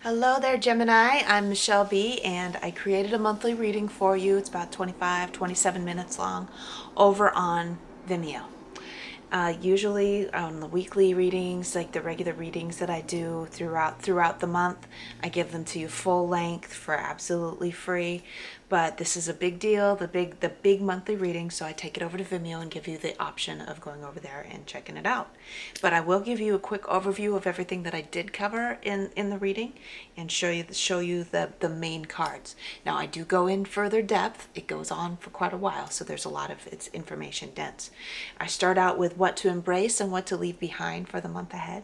Hello there, Gemini. I'm Michelle B, and I created a monthly reading for you. It's about 27 minutes long over on Vimeo. Usually on the weekly readings, like the regular readings that I do throughout the month, I give them to you full length for absolutely free. But this is a big deal, the big monthly reading, so I take it over to Vimeo and give you the option of going over there and checking it out. But I will give you a quick overview of everything that I did cover in the reading and show you the main cards. Now I do go in further depth. It goes on for quite a while, so there's a lot of it's information dense. I start out with what to embrace and what to leave behind for the month ahead.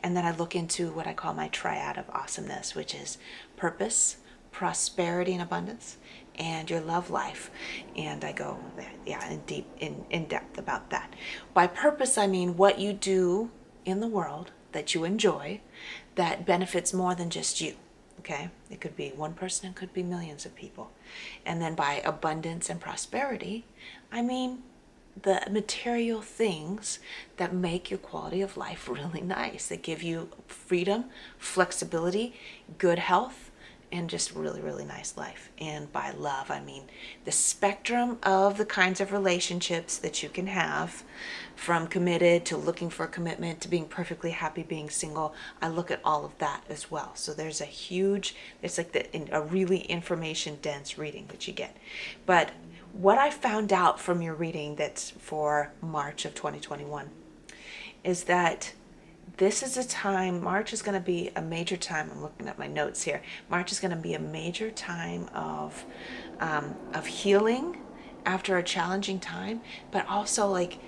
And then I look into what I call my triad of awesomeness, which is purpose, prosperity and abundance, and your love life. And I go in depth about that. By purpose, I mean what you do in the world that you enjoy that benefits more than just you. Okay, it could be one person, it could be millions of people. And then by abundance and prosperity, I mean the material things that make your quality of life really nice, that give you freedom, flexibility, good health, and just really, really nice life. And by love, I mean the spectrum of the kinds of relationships that you can have, from committed to looking for a commitment to being perfectly happy being single. I look at all of that as well. So there's it's like a really information dense reading that you get. But what I found out from your reading that's for March of 2021 is that this is a time, March is going to be a major time. I'm looking at my notes here. March is going to be a major time of healing after a challenging time, but also like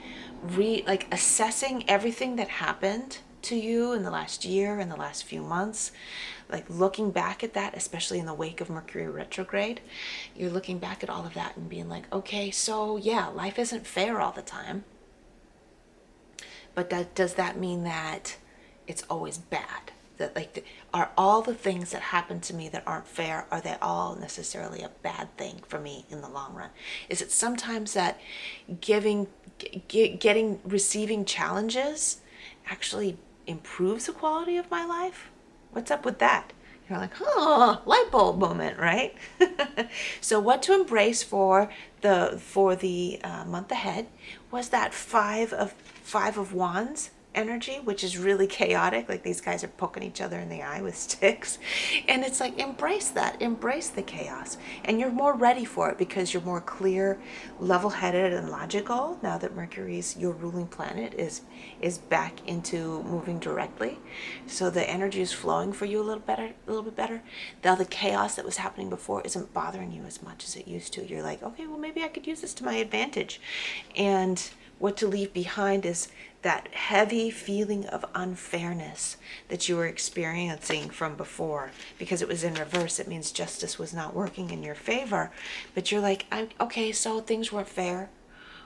assessing everything that happened to you in the last year, in the last few months, like looking back at that, especially in the wake of Mercury retrograde. You're looking back at all of that and being like, okay, so yeah, life isn't fair all the time. But does that mean that it's always bad? That are all the things that happen to me that aren't fair, are they all necessarily a bad thing for me in the long run? Is it sometimes that receiving challenges actually improves the quality of my life? What's up with that? You're like, oh, light bulb moment, right? So what to embrace for the month ahead was that five of wands energy, which is really chaotic. Like these guys are poking each other in the eye with sticks. And it's like, embrace that, embrace the chaos. And you're more ready for it because you're more clear, level-headed, and logical now that Mercury's, your ruling planet, is back into moving directly. So the energy is flowing for you a little bit better. Now the chaos that was happening before isn't bothering you as much as it used to. You're like, okay, well, maybe I could use this to my advantage. And what to leave behind is that heavy feeling of unfairness that you were experiencing from before, because it was in reverse. It means justice was not working in your favor. But you're like, okay, so things weren't fair.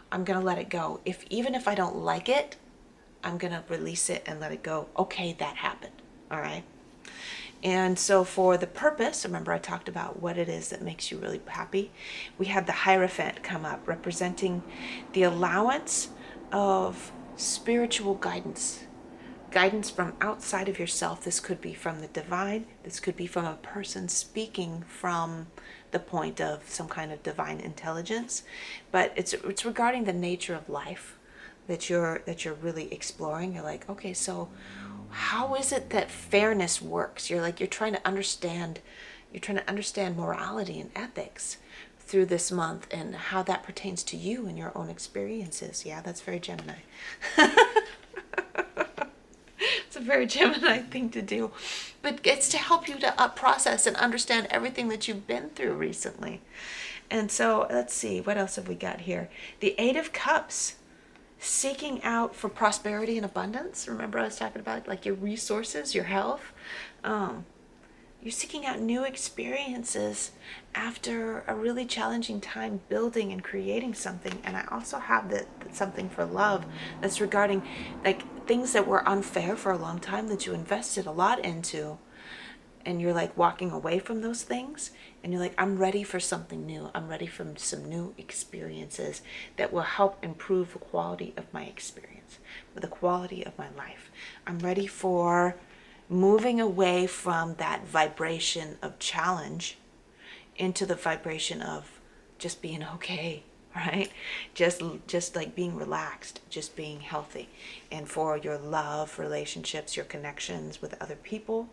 I'm going to let it go. Even if I don't like it, I'm going to release it and let it go. Okay, that happened. All right. And so for the purpose, remember I talked about what it is that makes you really happy. We had the Hierophant come up, representing the allowance of spiritual guidance. Guidance from outside of yourself. This could be from the divine. This could be from a person speaking from the point of some kind of divine intelligence. But it's regarding the nature of life that you're really exploring. You're like, okay, so how is it that fairness works? You're trying to understand morality and ethics through this month and how that pertains to you and your own experiences. Yeah, that's very Gemini. It's a very Gemini thing to do. But it's to help you to process and understand everything that you've been through recently. And so let's see, what else have we got here? The Eight of Cups. Seeking out for prosperity and abundance. Remember I was talking about like your resources, your health. You're seeking out new experiences after a really challenging time building and creating something. And I also have something for love that's regarding like things that were unfair for a long time that you invested a lot into. And you're like walking away from those things and you're like, I'm ready for something new. I'm ready for some new experiences that will help improve the quality of my experience, the quality of my life. I'm ready for moving away from that vibration of challenge into the vibration of just being okay, right? Just like being relaxed, just being healthy. And for your love relationships, your connections with other people,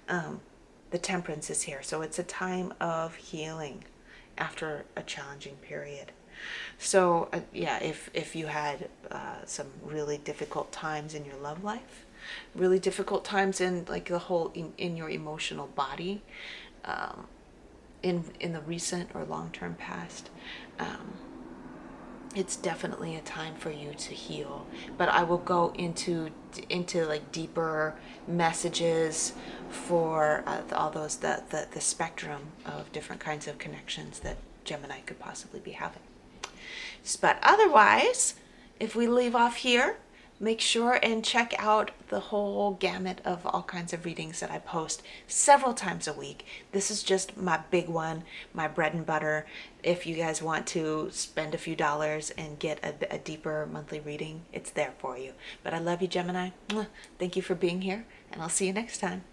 the temperance is here. So it's a time of healing after a challenging period. So yeah, if you had some really difficult times in your love life, really difficult times in like the whole in your emotional body, in the recent or long-term past, it's definitely a time for you to heal. But I will go into like deeper messages for all those the spectrum of different kinds of connections that Gemini could possibly be having. But otherwise, if we leave off here, make sure and check out the whole gamut of all kinds of readings that I post several times a week. This is just my big one, my bread and butter. If you guys want to spend a few dollars and get a deeper monthly reading, it's there for you. But I love you, Gemini. Thank you for being here, and I'll see you next time.